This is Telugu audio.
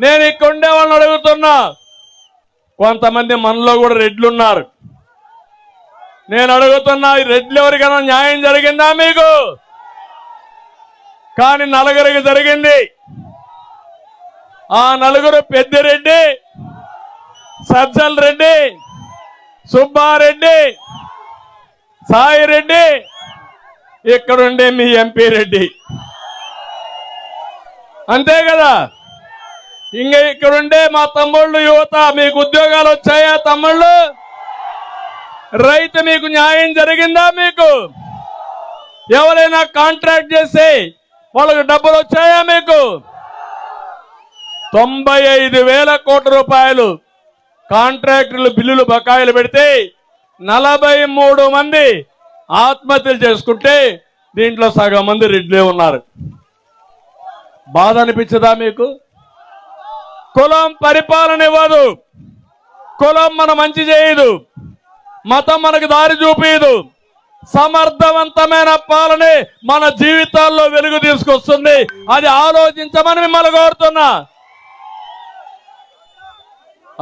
నేను ఇక్కడ ఉండే వాళ్ళని అడుగుతున్నా, కొంతమంది మనలో కూడా రెడ్లు ఉన్నారు. నేను అడుగుతున్నా, ఈ రెడ్లు ఎవరికైనా న్యాయం జరిగిందా మీకు? కానీ నలుగురికి జరిగింది. ఆ నలుగురు పెద్దిరెడ్డి, సజ్జల్ రెడ్డి, సుబ్బారెడ్డి, సాయిరెడ్డి, ఇక్కడుండే మీ ఎంపీ రెడ్డి. అంతే కదా? ఇంకా ఇక్కడుండే మా తమ్ముళ్ళు యువత, మీకు ఉద్యోగాలు వచ్చాయా తమ్ముళ్ళు? రైతు మీకు న్యాయం జరిగిందా? మీకు ఎవరైనా కాంట్రాక్ట్ చేసి వాళ్ళకు డబ్బులు వచ్చాయా? మీకు 95,000 కోట్ల రూపాయలు కాంట్రాక్టర్లు బిల్లులు బకాయిలు పెడితే 43 మంది ఆత్మహత్యలు చేసుకుంటే దీంట్లో సగం మంది రెడ్లే ఉన్నారు. బాధ అనిపించదా మీకు? కులం పరిపాలన ఇవ్వదు, కులం మన మంచి చేయదు, మతం మనకు దారి చూపించదు. సమర్థవంతమైన పాలనే మన జీవితాల్లో వెలుగు తీసుకొస్తుంది. అది ఆలోచించమని మిమ్మల్ని కోరుతున్నా.